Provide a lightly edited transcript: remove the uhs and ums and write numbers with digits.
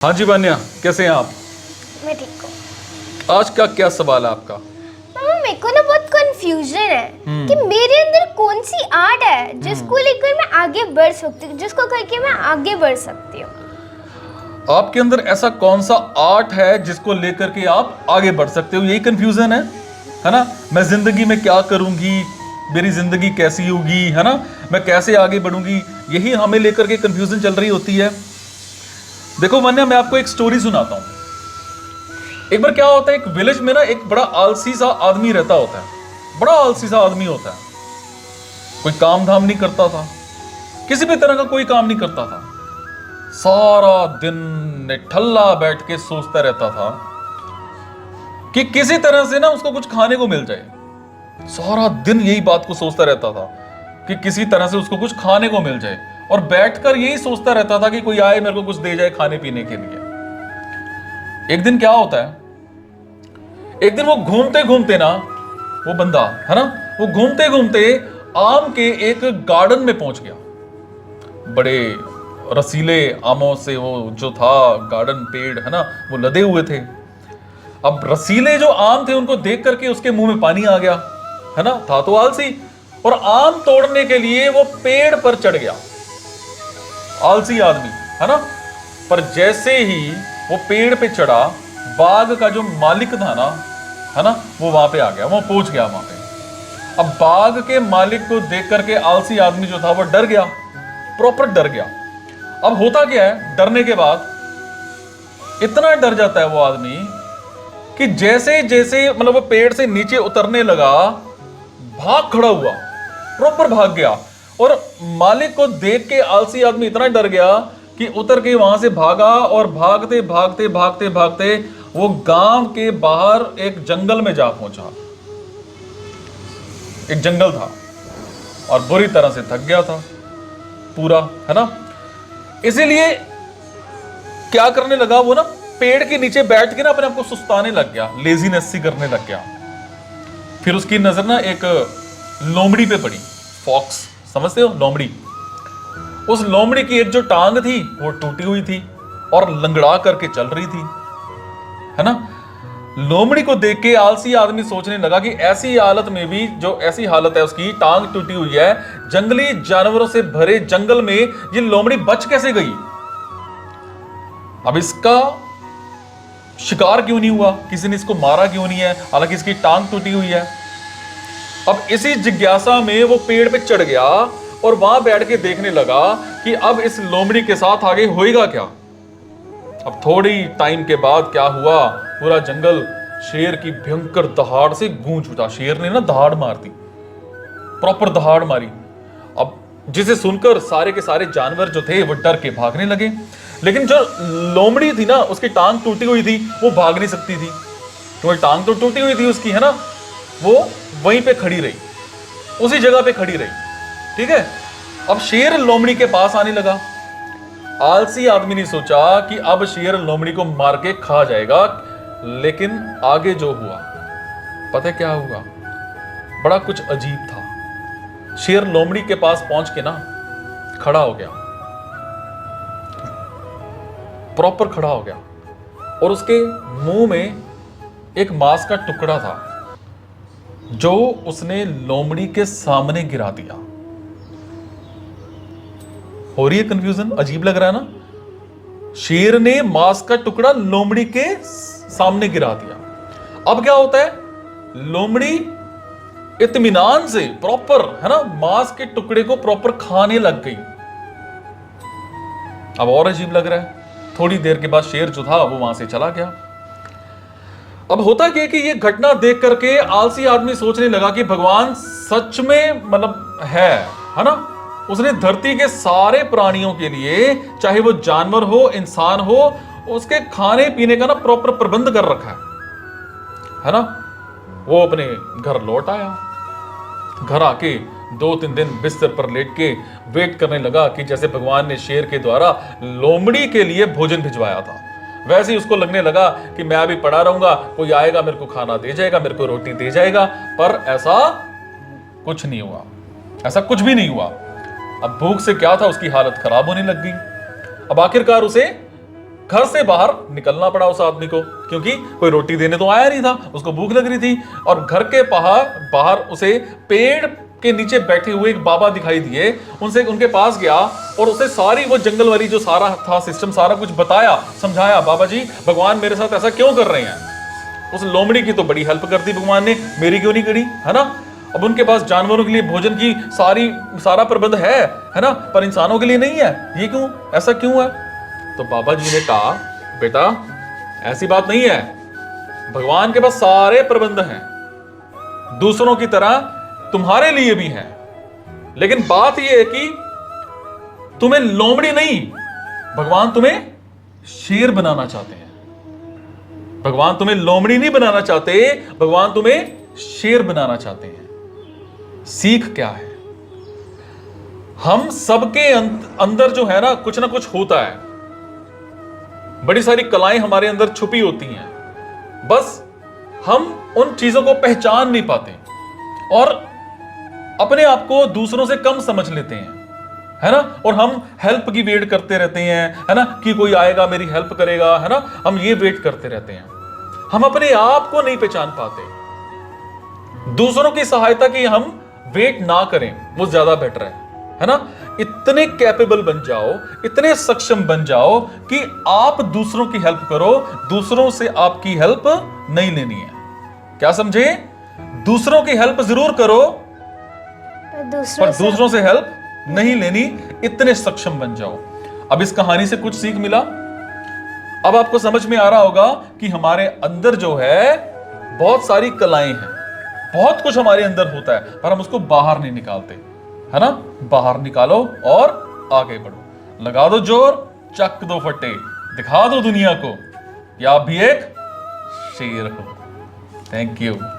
हाँ जी वान्या, कैसे हैं आप? मैं ठीक हूँ। आज का क्या सवाल है आपका? मामा मेरे को ना बहुत कंफ्यूजन है कि मेरे अंदर कौन सी आर्ट है जिसको लेकर मैं आगे बढ़ सकती हूँ, जिसको करके मैं आगे बढ़ सकती हूँ। आपके अंदर ऐसा कौन सा आर्ट है जिसको लेकर के आप आगे बढ़ सकते हो? यही कंफ्यूजन है ना? मैं जिंदगी में क्या करूंगी, मेरी जिंदगी कैसी होगी, है ना, मैं कैसे आगे बढ़ूंगी, यही हमें लेकर के कंफ्यूजन चल रही होती है। देखो वन्या, मैं आपको एक स्टोरी सुनाता हूं। एक बार क्या होता है, एक विलेज में ना एक बड़ा आलसी सा आदमी रहता होता है। बड़ा आलसी सा आदमी होता है, कोई काम धाम नहीं करता था, किसी भी तरह का कोई काम नहीं करता था। सारा दिन निठल्ला बैठ के सोचता रहता था कि किसी तरह से ना उसको कुछ खाने को मिल जाए। सारा दिन यही बात को सोचता रहता था कि किसी तरह से उसको कुछ खाने को मिल जाए, और बैठकर यही सोचता रहता था कि कोई आए मेरे को कुछ दे जाए खाने पीने के लिए। एक दिन क्या होता है, एक दिन वो घूमते घूमते ना, वो बंदा है ना, वो घूमते घूमते आम के एक गार्डन में पहुंच गया। बड़े रसीले आमों से वो जो था गार्डन, पेड़ है ना, वो लदे हुए थे। अब रसीले जो आम थे उनको देख करके उसके मुंह में पानी आ गया, है ना, था तो आलसी, और आम तोड़ने के लिए वो पेड़ पर चढ़ गया। आलसी आदमी, है ना। पर जैसे ही वो पेड़ पे चढ़ा, बाग का जो मालिक था ना, है ना, वो वहां पे आ गया, वो पहुंच गया वहां पे। अब बाग के मालिक को देख करके आलसी आदमी जो था वो डर गया, प्रॉपर डर गया। अब होता क्या है, डरने के बाद इतना डर जाता है वो आदमी कि जैसे जैसे मतलब वो पेड़ से नीचे उतरने लगा, भाग खड़ा हुआ, प्रॉपर भाग गया। और मालिक को देख के आलसी आदमी इतना डर गया कि उतर के वहां से भागा, और भागते भागते भागते भागते वो गांव के बाहर एक जंगल में जा पहुंचा। एक जंगल था और बुरी तरह से थक गया था पूरा, है ना। इसीलिए क्या करने लगा वो ना, पेड़ के नीचे बैठ के ना अपने आप को सुस्ताने लग गया, लेजीनेस सी करने लग गया। फिर उसकी नजर ना एक लोमड़ी पे पड़ी, फॉक्स, समझते हो, लोमड़ी। उस लोमड़ी की एक जो टांग थी वो टूटी हुई थी और लंगड़ा करके चल रही थी, है ना। लोमड़ी को देख के आलसी आदमी सोचने लगा कि ऐसी हालत में भी, जो ऐसी हालत है उसकी, टांग टूटी हुई है, जंगली जानवरों से भरे जंगल में ये लोमड़ी बच कैसे गई? अब इसका शिकार क्यों नहीं हुआ, किसी ने इसको मारा क्यों नहीं है, हालांकि इसकी टांग टूटी हुई है। अब इसी जिज्ञासा में वो पेड़ पे चढ़ गया और वहां बैठ के देखने लगा कि अब इस लोमड़ी के साथ आगे होएगा क्या। अब थोड़ी टाइम के बाद क्या हुआ, पूरा जंगल शेर की भयंकर दहाड़ से गूंज उठा। शेर ने ना दहाड़ मार दी, प्रॉपर दहाड़ मारी। अब जिसे सुनकर सारे के सारे जानवर जो थे वो डर के भागने लगे, लेकिन जो लोमड़ी थी ना, उसकी टांग टूटी हुई थी, वो भाग नहीं सकती थी, क्योंकि टांग तो टूटी हुई थी उसकी, है ना। वो वहीं पे खड़ी रही, उसी जगह पे खड़ी रही, ठीक है। अब शेर लोमड़ी के पास आने लगा। आलसी आदमी ने सोचा कि अब शेर लोमड़ी को मार के खा जाएगा, लेकिन आगे जो हुआ, पता है क्या हुआ? बड़ा कुछ अजीब था। शेर लोमड़ी के पास पहुंच के ना खड़ा हो गया, प्रॉपर खड़ा हो गया, और उसके मुंह में एक मांस का टुकड़ा था जो उसने लोमड़ी के सामने गिरा दिया। हो रही है कंफ्यूजन? अजीब लग रहा है ना। शेर ने मांस का टुकड़ा लोमड़ी के सामने गिरा दिया। अब क्या होता है, लोमड़ी इत्मीनान से प्रॉपर, है ना, मांस के टुकड़े को प्रॉपर खाने लग गई। अब और अजीब लग रहा है। थोड़ी देर के बाद शेर जो था वो वहां से चला गया। अब होता क्या कि ये घटना देख करके आलसी आदमी सोचने लगा कि भगवान सच में मतलब है ना। उसने धरती के सारे प्राणियों के लिए, चाहे वो जानवर हो, इंसान हो, उसके खाने पीने का ना प्रॉपर प्रबंध कर रखा है ना। वो अपने घर लौट आया। घर आके 2-3 दिन बिस्तर पर लेट के वेट करने लगा कि जैसे भगवान ने शेर के द्वारा लोमड़ी के लिए भोजन भिजवाया था, वैसे ही उसको लगने लगा कि मैं अभी पड़ा रहूंगा, कोई आएगा मेरे को खाना दे जाएगा, मेरे को रोटी दे जाएगा। पर ऐसा कुछ नहीं हुआ, ऐसा कुछ भी नहीं हुआ। अब भूख से क्या था, उसकी हालत खराब होने लग गई। अब आखिरकार उसे घर से बाहर निकलना पड़ा उस आदमी को, क्योंकि कोई रोटी देने तो आया नहीं था, उसको भूख लग रही थी। और घर के बाहर उसे पेड़ के नीचे बैठे हुए एक बाबा दिखाई दिए, उनके पास गया और उसे सारी वो जंगल वाली जो सारा था सिस्टम सारा कुछ बताया, समझाया, बाबा जी भगवान मेरे साथ ऐसा क्यों कर रहे हैं। उस लोमड़ी की तो बड़ी हेल्प कर दी भगवान ने, मेरी क्यों नहीं करी, है ना। अब उनके पास जानवरों के लिए भोजन की सारा प्रबंध है ना, पर इंसानों के लिए नहीं है, ये क्यों, ऐसा क्यों है। तो बाबा जी ने कहा बेटा ऐसी बात नहीं है, भगवान के पास सारे प्रबंध हैं, दूसरों की तरह तुम्हारे लिए भी है, लेकिन बात यह है कि तुम्हें लोमड़ी नहीं, भगवान तुम्हें शेर बनाना चाहते हैं। भगवान तुम्हें लोमड़ी नहीं बनाना चाहते, भगवान तुम्हें शेर बनाना चाहते हैं। सीख क्या है, हम सबके अंदर जो है ना कुछ कुछ होता है, बड़ी सारी कलाएं हमारे अंदर छुपी होती हैं, बस हम उन चीजों को पहचान नहीं पाते और अपने आप को दूसरों से कम समझ लेते हैं, है ना। और हम हेल्प की वेट करते रहते हैं, है ना, कि कोई आएगा मेरी हेल्प करेगा, है ना, हम ये वेट करते रहते हैं। हम अपने आप को नहीं पहचान पाते। दूसरों की सहायता की हम वेट ना करें, वो ज्यादा बेटर है ना। इतने कैपेबल बन जाओ, इतने सक्षम बन जाओ कि आप दूसरों की हेल्प करो, दूसरों से आपकी हेल्प नहीं लेनी है। क्या समझे, दूसरों की हेल्प जरूर करो पर दूसरों से हेल्प नहीं लेनी, इतने सक्षम बन जाओ। अब इस कहानी से कुछ सीख मिला। अब आपको समझ में आ रहा होगा कि हमारे अंदर जो है बहुत सारी कलाएं हैं, बहुत कुछ हमारे अंदर होता है, पर हम उसको बाहर नहीं निकालते, है ना। बाहर निकालो और आगे बढ़ो, लगा दो जोर, चक दो फट्टे, दिखा दो दुनिया को कि आप भी एक शेर हो। Thank you.